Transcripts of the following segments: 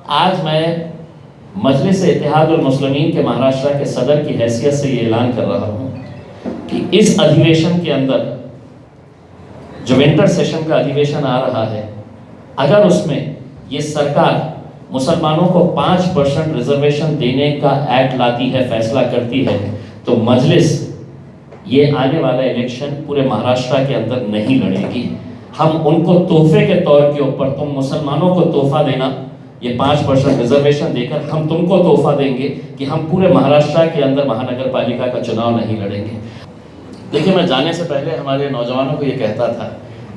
आज मैं मजलिस इत्तेहादुल मुस्लिमीन के महाराष्ट्र के सदर की हैसियत से ये ऐलान कर रहा हूँ कि इस अधिवेशन के अंदर जो विंटर सेशन का अधिवेशन आ रहा है, अगर उसमें ये सरकार मुसलमानों को 5% रिजर्वेशन देने का एक्ट लाती है, फैसला करती है, तो मजलिस ये आने वाला इलेक्शन पूरे महाराष्ट्र के अंदर नहीं लड़ेगी। हम उनको तोहफे के तौर के ऊपर, तुम मुसलमानों को तोहफा देना, ये 5% रिजर्वेशन देकर हम तुमको तोहफा देंगे कि हम पूरे महाराष्ट्र के अंदर महानगर पालिका का चुनाव नहीं लड़ेंगे। देखिए, मैं जाने से पहले हमारे नौजवानों को ये कहता था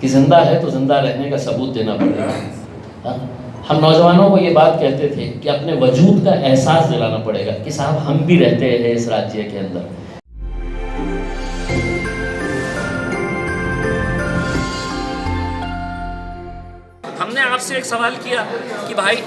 कि जिंदा है तो जिंदा रहने का सबूत देना पड़ेगा। हम नौजवानों को ये बात कहते थे कि अपने वजूद का एहसास दिलाना पड़ेगा कि साहब हम भी रहते हैं इस राज्य के अंदर। हमने आपसे एक सवाल किया कि भाई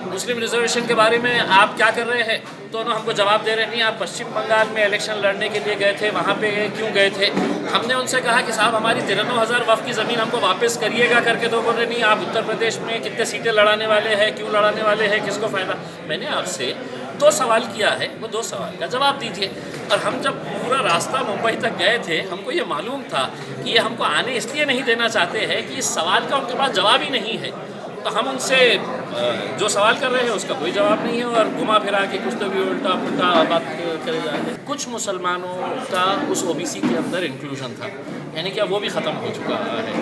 मुस्लिम रिजर्वेशन के बारे में आप क्या कर रहे हैं, तो उन्होंने हमको जवाब दे रहे नहीं, आप पश्चिम बंगाल में इलेक्शन लड़ने के लिए गए थे, वहाँ पे क्यों गए थे। हमने उनसे कहा कि साहब हमारी 93,000 वफ़ की ज़मीन हमको वापस करिएगा करके, तो बोल रहे नहीं, आप उत्तर प्रदेश में कितने सीटें लड़ाने वाले हैं, क्यों लड़ाने वाले हैं, किसको फ़ायदा। मैंने आपसे 2 सवाल किया है, वो 2 सवाल का जवाब दीजिए। और हम जब पूरा रास्ता मुंबई तक गए थे, हमको ये मालूम था कि ये हमको आने इसलिए नहीं देना चाहते हैं कि इस सवाल का उनके पास जवाब ही नहीं है। तो हम उनसे जो सवाल कर रहे हैं उसका कोई जवाब नहीं है, और घुमा फिरा के कुछ तो भी उल्टा पुल्टा बात करे जा रहे हैं। कुछ मुसलमानों का उस ओबीसी के अंदर इंक्लूजन था, यानी कि अब वो भी ख़त्म हो चुका है।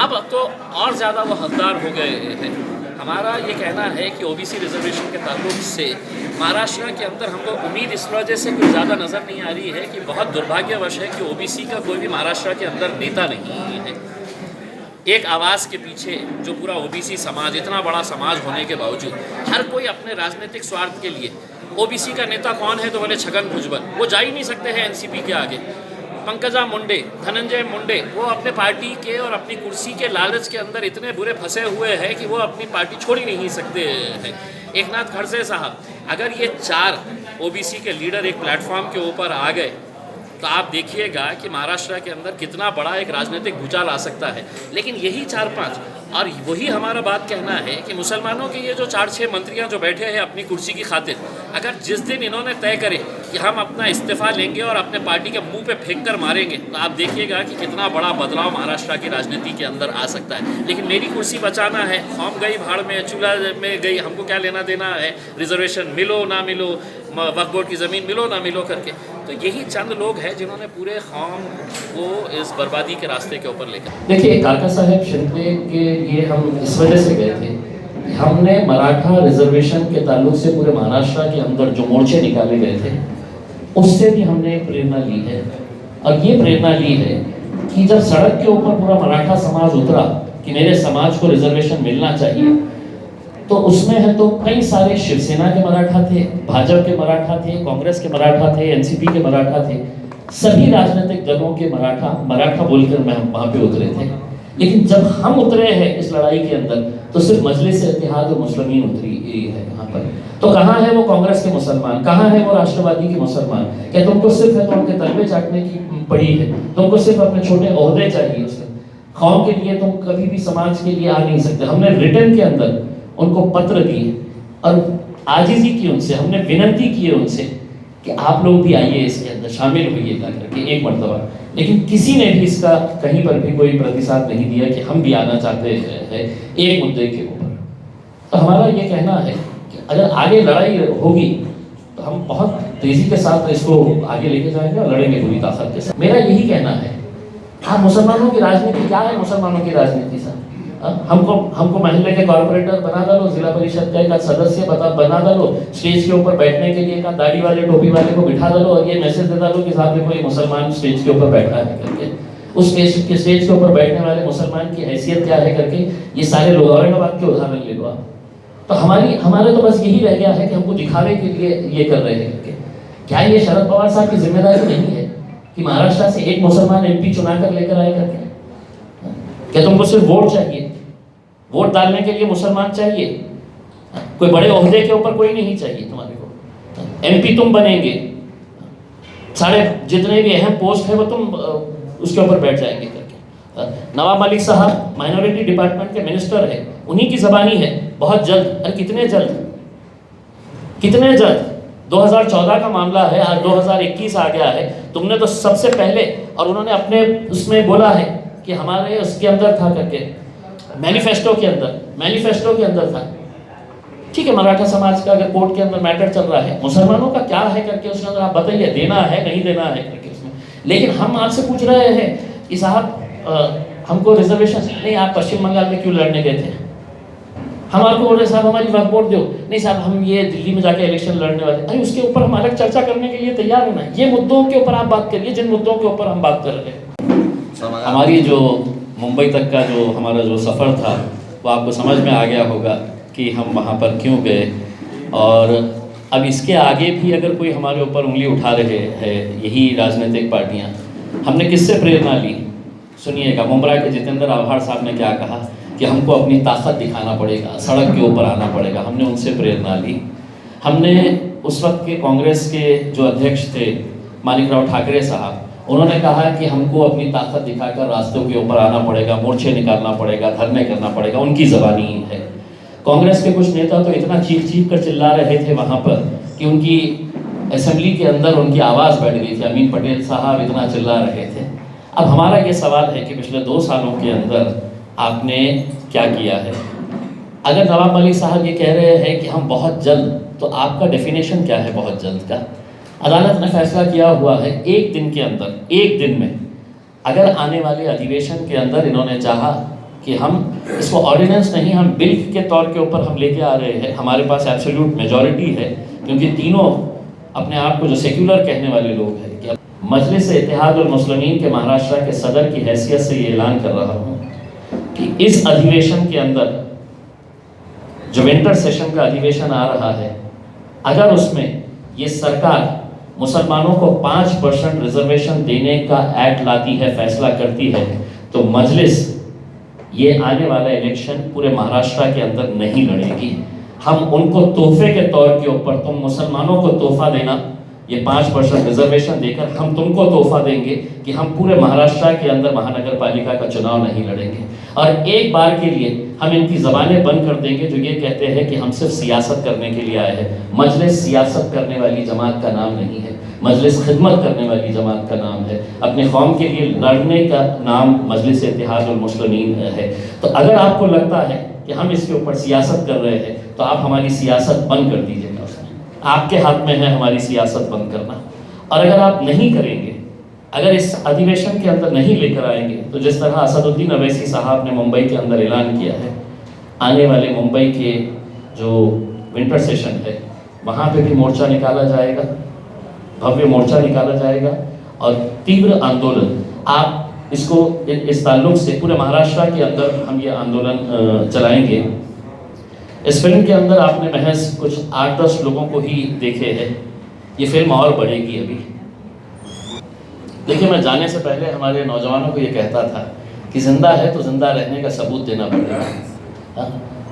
अब तो और ज़्यादा वो हकदार हो गए हैं। हमारा ये कहना है कि ओबीसी रिजर्वेशन के ताल्लुक से महाराष्ट्र के अंदर हमको उम्मीद इस वजह से कुछ ज़्यादा नज़र नहीं आ रही है कि बहुत दुर्भाग्यवश है कि ओबीसी का कोई भी महाराष्ट्र के अंदर नेता नहीं है। एक आवाज़ के पीछे जो पूरा ओबीसी समाज, इतना बड़ा समाज होने के बावजूद हर कोई अपने राजनीतिक स्वार्थ के लिए, ओबीसी का नेता कौन है तो बोले छगन भुजबल, वो जा ही नहीं सकते हैं एनसीपी के आगे। पंकजा मुंडे, धनंजय मुंडे, वो अपने पार्टी के और अपनी कुर्सी के लालच के अंदर इतने बुरे फंसे हुए हैं कि वो अपनी पार्टी छोड़ ही नहीं सकते हैं। एकनाथ खड़से साहब, अगर ये 4 ओबीसी के लीडर एक प्लेटफॉर्म के ऊपर आ गए तो आप देखिएगा कि महाराष्ट्र के अंदर कितना बड़ा एक राजनीतिक भूचाल आ सकता है। लेकिन यही 4-5, और वही हमारा बात कहना है कि मुसलमानों के ये जो 4-6 मंत्रियां जो बैठे हैं अपनी कुर्सी की खातिर, अगर जिस दिन इन्होंने तय करे कि हम अपना इस्तीफ़ा लेंगे और अपने पार्टी के मुंह पे फेंक कर मारेंगे, तो आप देखिएगा कि कितना बड़ा बदलाव महाराष्ट्र की राजनीति के अंदर आ सकता है। लेकिन मेरी कुर्सी बचाना है, कौम गई भाड़ में, चूल्हा में गई, हमको क्या लेना देना है, रिजर्वेशन मिलो ना मिलो, वक्फ बोर्ड की ज़मीन मिलो ना मिलो करके। तो यही चंद लोग हैं जिन्होंने पूरे कौम को इस बर्बादी के रास्ते के ऊपर लेकर। देखिए, काका साहब शिंदे के लिए हम इस वजह से गए थे कि हमने मराठा रिजर्वेशन के ताल्लुक से पूरे महाराष्ट्र के अंदर जो मोर्चे निकाले गए थे उससे भी हमने प्रेरणा ली है। और ये प्रेरणा ली है कि जब सड़क के ऊपर पूरा मराठा समाज उतरा कि मेरे समाज को रिजर्वेशन मिलना चाहिए, तो उसमें है तो कई सारे शिवसेना के मराठा थे, भाजपा के मराठा थे, कांग्रेस के मराठा थे, एनसीपी के मराठा थे, सभी राजनीतिक दलों के मराठा बोलकर मैं वहाँ पे उतरे थे। लेकिन जब हम उतरे हैं इस लड़ाई के अंदर तो सिर्फ मजलिस इत्तेहादुल मुस्लिमीन उतरी है यहाँ पर। तो कहाँ है वो कांग्रेस के मुसलमान, कहाँ है वो राष्ट्रवादी के मुसलमान? क्या तुमको सिर्फ है तो उनके तलबे चाटने की पड़ी है? तुमको सिर्फ अपने छोटे ओहदे चाहिए? उसमें कौम के लिए तुम कभी भी समाज के लिए आ नहीं सकते। हमने रिटर्न के अंदर उनको पत्र दिए और आजिज़ी की उनसे, हमने विनती की है उनसे कि आप लोग भी आइए, इसके अंदर शामिल होइएगा करके एक मरतबा। लेकिन किसी ने भी इसका कहीं पर भी कोई प्रतिसाद नहीं दिया कि हम भी आना चाहते हैं एक मुद्दे के ऊपर। तो हमारा ये कहना है कि अगर आगे लड़ाई होगी तो हम बहुत तेज़ी के साथ इसको आगे लेके जाएंगे और लड़ेंगे पूरी ताकत के साथ। मेरा यही कहना है। हाँ, मुसलमानों की राजनीति क्या है? मुसलमानों की राजनीति सर, हमको महल्ले के कॉर्पोरेटर बना डालो, जिला परिषद का एक सदस्य बना डालो, स्टेज के ऊपर बैठने के लिए दाढ़ी वाले टोपी वाले को बिठा डालो और ये मैसेज दे डालो कि साहब देखो ये मुसलमान स्टेज के ऊपर बैठा है करके। उस स्टेज के ऊपर बैठने वाले मुसलमान की हैसियत क्या है करके ये सारे लोग औरंगाबाद के उदाहरण ले लो आप। तो हमारे तो बस यही रह गया है कि हमको दिखावे के लिए ये कर रहे हैं करके। क्या ये शरद पवार साहब की जिम्मेदारी नहीं है कि महाराष्ट्र से एक मुसलमान एमपी चुना कर लेकर आए करके? क्या तुमको सिर्फ वोट चाहिए? वोट डालने के लिए मुसलमान चाहिए? कोई बड़े ओहदे के ऊपर कोई नहीं चाहिए तुम्हारे को। एमपी तुम बनेंगे, सारे जितने भी अहम पोस्ट है वो तुम उसके ऊपर बैठ जाएंगे करके। नवाब मलिक साहब माइनॉरिटी डिपार्टमेंट के मिनिस्टर है, उन्हीं की ज़बानी है बहुत जल्द। अरे कितने जल्द? कितने जल्द 2014 का मामला है, आज 2021 आ गया है। तुमने तो सबसे पहले, और उन्होंने अपने उसमें बोला है कि हमारे उसके अंदर था करके, मैनिफेस्टो के अंदर था। ठीक है, मराठा समाज का अगर कोर्ट के अंदर मैटर चल रहा है, मुसलमानों का क्या है करके उसके अंदर आप बताइए, देना है नहीं देना है करके उसमें। लेकिन हम आपसे पूछ रहे हैं कि साहब हमको रिजर्वेशन नहीं, आप पश्चिम बंगाल में क्यों लड़ने गए थे? हम आपको बोल रहे साहब हमारी वक्फ बोर्ड दो, नहीं साहब हम ये दिल्ली में जाके इलेक्शन लड़ने वाले। अरे उसके ऊपर हम अलग चर्चा करने के लिए तैयार होना है। ये मुद्दों के ऊपर आप बात करिए जिन मुद्दों के ऊपर हम बात कर रहे हैं। हमारी जो मुंबई तक का जो हमारा जो सफ़र था वो आपको समझ में आ गया होगा कि हम वहाँ पर क्यों गए। और अब इसके आगे भी अगर कोई हमारे ऊपर उंगली उठा रहे हैं यही राजनीतिक पार्टियाँ, हमने किससे प्रेरणा ली? सुनिएगा, मुंब्रा के जितेंद्र आभार साहब ने क्या कहा कि हमको अपनी ताकत दिखाना पड़ेगा, सड़क के ऊपर आना पड़ेगा। हमने उनसे प्रेरणा ली। हमने उस वक्त के कांग्रेस के जो अध्यक्ष थे मानिकराव ठाकरे साहब, उन्होंने कहा कि हमको अपनी ताकत दिखाकर रास्तों के ऊपर आना पड़ेगा, मोर्चे निकालना पड़ेगा, धरने करना पड़ेगा। उनकी ज़बानी है। कांग्रेस के कुछ नेता तो इतना चीख कर चिल्ला रहे थे वहाँ पर कि उनकी असेंबली के अंदर उनकी आवाज़ बैठ गई थी। अमीन पटेल साहब इतना चिल्ला रहे थे। अब हमारा ये सवाल है कि पिछले 2 सालों के अंदर आपने क्या किया है? अगर नवाब मलिक साहब ये कह रहे हैं कि हम बहुत जल्द, तो आपका डेफिनेशन क्या है बहुत जल्द का? अदालत ने फैसला किया हुआ है 1 दिन के अंदर, 1 दिन में, अगर आने वाले अधिवेशन के अंदर इन्होंने चाहा कि हम इसको ऑर्डिनेंस नहीं, हम बिल के तौर के ऊपर हम लेके आ रहे हैं, हमारे पास एब्सोल्यूट मेजॉरिटी है, क्योंकि तीनों अपने आप को जो सेक्युलर कहने वाले लोग हैं, कि मजलिस इत्तेहाद उल मुस्लिमीन के महाराष्ट्र के सदर की हैसियत से ये ऐलान कर रहा हूँ कि इस अधिवेशन के अंदर जो विंटर सेशन का अधिवेशन आ रहा है, अगर उसमें ये सरकार मुसलमानों को 5% रिजर्वेशन देने का एक्ट लाती है, फैसला करती है, तो मजलिस ये आने वाला इलेक्शन पूरे महाराष्ट्र के अंदर नहीं लड़ेगी। हम उनको तोहफे के तौर के ऊपर, तुम मुसलमानों को तोहफा देना, ये 5% रिजर्वेशन देकर हम तुमको तोहफा देंगे कि हम पूरे महाराष्ट्र के अंदर महानगर पालिका का चुनाव नहीं लड़ेंगे। और एक बार के लिए हम इनकी ज़बानें बंद कर देंगे जो ये कहते हैं कि हम सिर्फ सियासत करने के लिए आए हैं। मजलिस सियासत करने वाली जमात का नाम नहीं है, मजलिस खिदमत करने वाली जमात का नाम है। अपने कौम के लिए लड़ने का नाम मजलिस इत्तेहाद उल मुस्लिमीन है। तो अगर आपको लगता है कि हम इसके ऊपर सियासत कर रहे हैं, तो आप हमारी सियासत बंद कर दीजिएगा। आपके हाथ में है हमारी सियासत बंद करना। और अगर आप नहीं करेंगे, अगर इस अधिवेशन के अंदर नहीं लेकर आएंगे, तो जिस तरह असदुद्दीन अवैसी साहब ने मुंबई के अंदर ऐलान किया है, आने वाले मुंबई के जो विंटर सेशन है वहाँ पे भी मोर्चा निकाला जाएगा, भव्य मोर्चा निकाला जाएगा और तीव्र आंदोलन। आप इसको इस ताल्लुक से पूरे महाराष्ट्र के अंदर हम ये आंदोलन चलाएंगे। इस फिल्म के अंदर आपने महज कुछ 8-10 लोगों को ही देखे हैं। ये फिल्म और बढ़ेगी अभी। देखिए, मैं जाने से पहले हमारे नौजवानों को ये कहता था कि ज़िंदा है तो ज़िंदा रहने का सबूत देना पड़ेगा।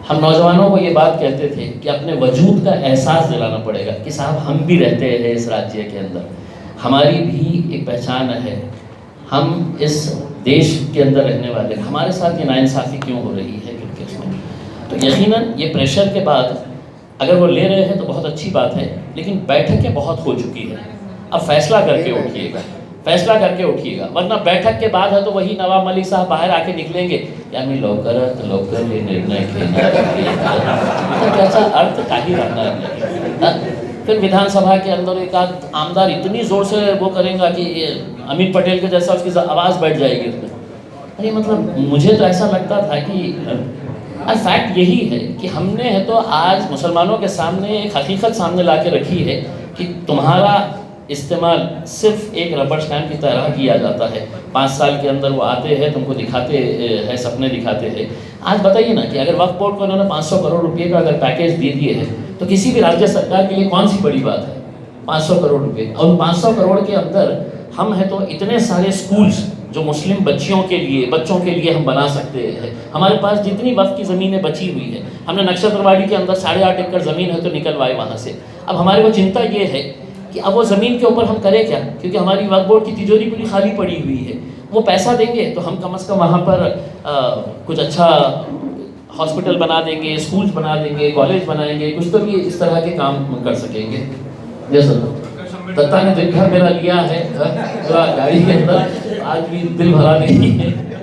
हम नौजवानों को ये बात कहते थे कि अपने वजूद का एहसास दिलाना पड़ेगा कि साहब हम भी रहते हैं इस राज्य के अंदर, हमारी भी एक पहचान है, हम इस देश के अंदर रहने वाले, हमारे साथ ये नाइंसाफ़ी क्यों हो रही है क्योंकि उसमें। तो यकीनन ये प्रेशर के बाद अगर वो ले रहे हैं तो बहुत अच्छी बात है, लेकिन बैठकें बहुत हो चुकी है। अब फैसला करके उठिएगा, फैसला करके उठिएगा, वरना बैठक के बाद है तो वही नवाब मलिक साहब बाहर आके निकलेंगे, यानी लवकर ये निर्णय तो कैसा अर्थ काही रहना नहीं। फिर विधानसभा के अंदर एक आध आमदार इतनी ज़ोर से वो करेगा कि अमीन पटेल के जैसा उसकी आवाज़ बैठ जाएगी उसमें। अरे मतलब मुझे तो ऐसा लगता था कि फैक्ट यही है कि हमने है तो आज मुसलमानों के सामने एक हकीकत सामने ला के रखी है कि तुम्हारा इस्तेमाल सिर्फ एक रबर स्टैम्प की तरह किया जाता है। 5 साल के अंदर वो आते हैं, तुमको दिखाते हैं, सपने दिखाते हैं। आज बताइए ना कि अगर वक्फ बोर्ड को उन्होंने 500 करोड़ रुपये का अगर पैकेज दे दिए हैं, तो किसी भी राज्य सरकार के लिए कौन सी बड़ी बात है 500 करोड़ रुपये। और 500 करोड़ के अंदर हम है तो इतने सारे स्कूल्स जो मुस्लिम बच्चों के लिए हम बना सकते हैं। हमारे पास जितनी वक्फ की ज़मीनें बची हुई है, हमने नक्षत्रवाड़ी के अंदर 8.5 एकड़ ज़मीन है तो निकलवाए वहाँ से। अब हमारे को चिंता ये है कि अब वो ज़मीन के ऊपर हम करें क्या, क्योंकि हमारी वक्फ बोर्ड की तिजोरी पूरी खाली पड़ी हुई है। वो पैसा देंगे तो हम कम से कम वहाँ पर कुछ अच्छा हॉस्पिटल बना देंगे, स्कूल्स बना देंगे, कॉलेज बनाएंगे, कुछ तो भी इस तरह के काम कर सकेंगे। जैसा दत्ता ने दिन भर मेरा लिया है पूरा गाड़ी के अंदर, आज भी दिल भरा नहीं है।